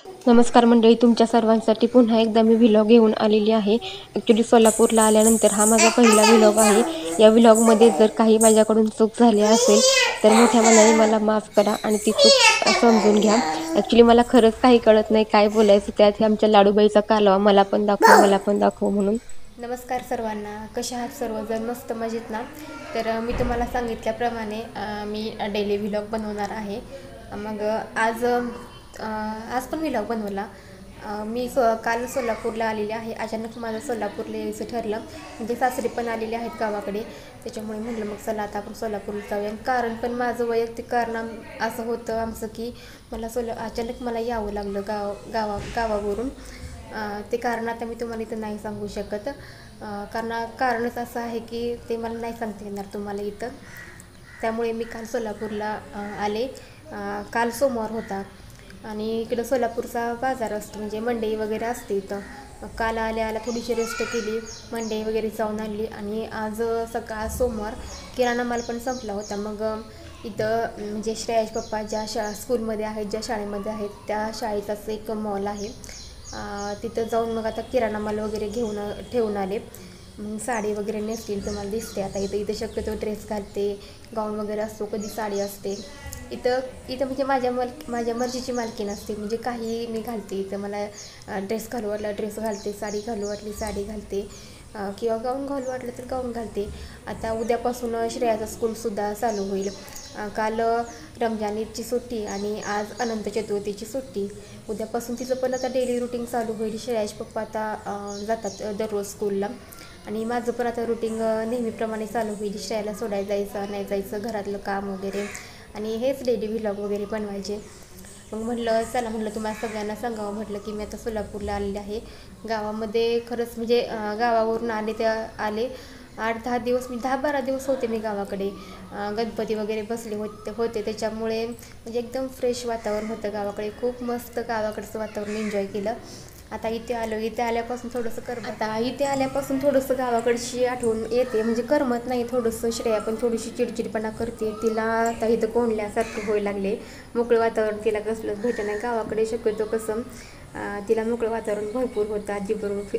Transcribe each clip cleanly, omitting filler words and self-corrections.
नमस्कार मंडळी, तुमच्या सर्वांसाठी पुन्हा एकदा मी व्लॉग घेऊन आलेली आहे. ॲक्च्युली सोलापूरला आल्यानंतर हा माझा पहिला व्लॉग आहे. या व्लॉगमध्ये जर काही माझ्याकडून चूक झाली असेल तर मोठ्या मनाने मला माफ करा आणि ती चूक समजून घ्या. ॲक्च्युली मला खरंच काही कळत नाही काय बोलायचं. त्यात हे आमच्या लाडूबाईचा कालवा, मला पण दाखव म्हणून. नमस्कार सर्वांना, कशा आहात सर्वजण? मस्त मजेत ना? तर मी तुम्हाला सांगितल्याप्रमाणे मी डेली व्लॉग बनवणार आहे. मग आज पण व्लॉग बनवला. मी काल सोलापूरला आलेले आहे. अचानक माझं सोलापूरला यायचं ठरलं, म्हणजे सासरी पण आलेले आहेत गावाकडे. त्याच्यामुळे म्हटलं मग चला आता आपण सोलापूरला जाऊया. कारण पण माझं वैयक्तिक कारण असं होतं आमचं की मला अचानक मला यावं लागलं गावावरून. ते कारण आता मी तुम्हाला इथं नाही सांगू शकत. कारणच असं आहे की ते मला नाही सांगता येणार तुम्हाला इथं. त्यामुळे मी काल सोलापूरला आले. काल सोमवार होता आणि इकडं सोलापूरचा बाजार असतो, म्हणजे मंडई वगैरे असते इथं. काल आल्या थोडीशी रेस्ट केली, मंडई वगैरे जाऊन आणली आणि आज सकाळ सोमवार किराणा माल पण संपला होता. मग इथं म्हणजे श्रेयाश पप्पा ज्या स्कूलमध्ये आहेत, ज्या शाळेमध्ये आहेत, त्या शाळेचाच एक मॉल आहे. तिथं जाऊन मग आता किराणा माल वगैरे ठेवून आले. मग साडी वगैरे नेसतील तुम्हाला दिसते आता. इथं शक्यतो ड्रेस घालते, गाऊन वगैरे असतो, कधी साडी असते. इथं म्हणजे माझ्या मर्जीची मालकी नसते, म्हणजे काही मी घालते. इथं मला ड्रेस घालू वाटला ड्रेस घालते, साडी घालू वाटली साडी घालते, किंवा गाऊन घालू वाटलं तर गाऊन घालते. आता उद्यापासून श्रेयाचं स्कूलसुद्धा चालू होईल. काल रमजान ईदची सुट्टी आणि आज अनंत चतुर्थीची सुट्टी. उद्यापासून तिचं पण आता डेली रुटीन चालू होईल. श्रेयाश पप्पा आता जातात दररोज स्कूलला आणि माझं पण आता रुटीन नेहमीप्रमाणे चालू होईल. श्रेयाला सोडायला जायचं, नाही जायचं, घरातलं काम वगैरे, आणि हेच डेली व्लॉग वगैरे बनवायचे. मग म्हटलं तुम्हाला सगळ्यांना सांगावं म्हटलं की मी आता सोलापूरला आलेले आहे. गावामध्ये खरंच म्हणजे गावावरून आले 8-10 दिवस, मी 10-12 दिवस होते मी गावाकडे. गणपती वगैरे बसले होते त्याच्यामुळे म्हणजे एकदम फ्रेश वातावरण होतं गावाकडे. खूप मस्त गावाकडचं वातावरण एन्जॉय केलं. आता इथे आल्यापासून थोडंसं गावाकडची आठवण येते, म्हणजे करमत नाही थोडंसं. श्रेया पण थोडीशी चिडचिडपणा करते. तिला आता इथं कोंडल्यासारखं व्हायला लागले. मोकळं वातावरण तिला कसलंच भेटत नाही. गावाकडे शक्यतो कसं तिला मोकळं वातावरण भरपूर होतं.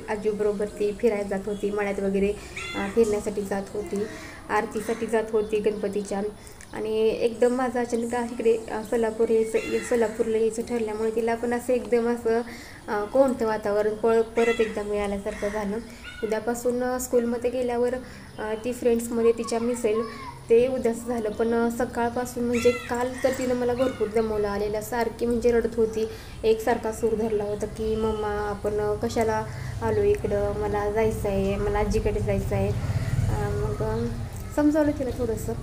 आजीबरोबर ती फिरायला जात होती, मळ्यात वगैरे फिरण्यासाठी जात होती, आरतीसाठी जात होती गणपतीच्या. आणि एकदम माझं अचानक इकडे सोलापूरला यायचं ठरल्यामुळे तिला पण असं एकदम असं कोणतं वातावरण परत एकदा मिळाल्यासारखं झालं. उद्यापासून स्कूलमध्ये गेल्यावर ती फ्रेंड्समध्ये तिच्या मिसेल, ते उद्याच झालं. पण सकाळपासून म्हणजे काल तर तिनं मला भरपूर दमवलं आलेलं. सारखी म्हणजे रडत होती, एकसारखा सूर धरला होता की मम्मा आपण कशाला आलो इकडं, मला जायचं आहे, मला आजीकडे जायचं आहे. मग समजावलं तिला थोडंसं.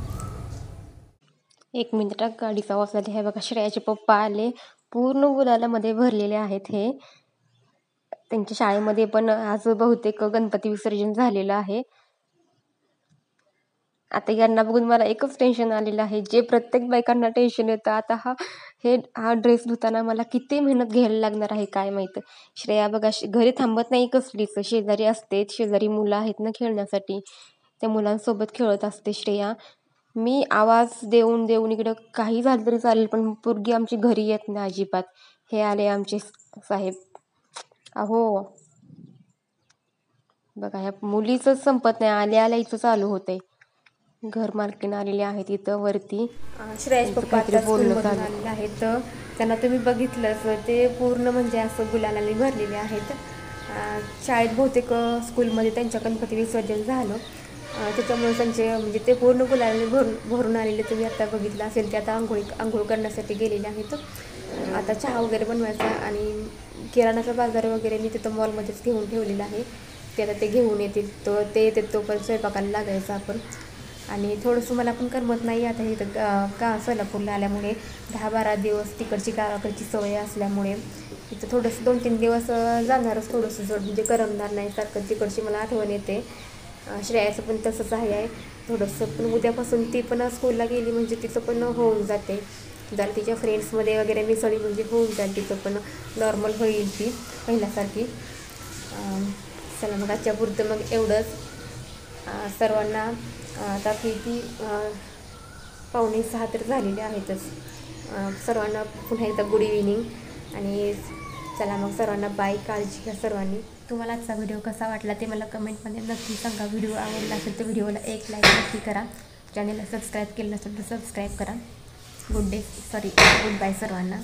1 मिनिट, गाडीचा आवाज आला. हे बघा, श्रेयाचे पप्पा आले. पूर्ण गुलालामध्ये भरलेले आहेत हे. त्यांच्या शाळेमध्ये पण आज बहुतेक गणपती विसर्जन झालेलं आहे. आता यांना बघून मला एकच टेन्शन आलेलं आहे, जे प्रत्येक बायकांना टेन्शन येतं. आता हा ड्रेस धुताना मला किती मेहनत घ्यायला लागणार आहे काय माहीत. श्रेया बघा घरी थांबत नाही कसलीच. शेजारी असते, शेजारी मुलं आहेत ना खेळण्यासाठी, त्या मुलांसोबत खेळत असते श्रेया. मी आवाज देऊन इकडं काही झालं तरी चालेल, पण पोरगी आमची घरी येत नाही अजिबात. हे आले आमचे साहेब. अहो बघा, ह्या मुलीचं संपत नाही, आल्या हिचं चालू होतंय. घर मालकीण आलेले आहेत इथं वरती. श्रेयाश पप्पा आता स्कूलमधून आलेले आहेत. त्यांना तुम्ही बघितलंच, ते पूर्ण म्हणजे असं गुलालाने भरलेले आहेत. शाळेत बहुतेक स्कूलमध्ये त्यांच्या गणपती विसर्जन झालं, त्याच्यामुळे त्यांचे म्हणजे ते पूर्ण गुलालाने भरून आलेले. तुम्ही आता बघितलं असेल, ते आता आंघोळ करण्यासाठी गेलेले आहेत. आता चहा वगैरे बनवायचा आणि किराणाचा बाजार वगैरे मी तिथं मॉलमध्येच घेऊन ठेवलेला आहे. ते आता ते घेऊन येतील, ते येते तोपर्यंत स्वयंपाकाला लागायचं आपण. आणि थोडंसं मला पण करमत नाही आता इथं सोलापूरला आल्यामुळे. 10-12 दिवस तिकडची गावाकडची सवय असल्यामुळे इथं थोडंसं 2-3 दिवस जाणारच थोडंसं जड, म्हणजे करमणार नाही. सारखं तिकडची मला आठवण येते. श्रेयाचं पण तसंच आहे थोडंसं. पण उद्यापासून ती पण स्कूलला गेली म्हणजे तिचं पण होऊन जाते. जर तिच्या फ्रेंड्समध्ये वगैरे मिसळी म्हणजे होऊन जाईल, तिचं पण नॉर्मल होईल ती पहिल्यासारखी. चला मग आजच्या पुरतं मग एवढंच. सर्वांना आता किती 5:45 तर झालेले आहेतच. सर्वांना पुन्हा एकदा गुड इव्हिनिंग आणि चला मग सर्वांना बाय, काळजी घ्या सर्वांनी. तुम्हाला आजचा व्हिडिओ कसा वाटला ते मला कमेंटमध्ये नक्की सांगा. व्हिडिओ आवडला असेल तर व्हिडिओला एक लाईक नक्की करा. चॅनलला सबस्क्राईब केलं नसेल तर सबस्क्राईब करा. गुड बाय सर्वांना.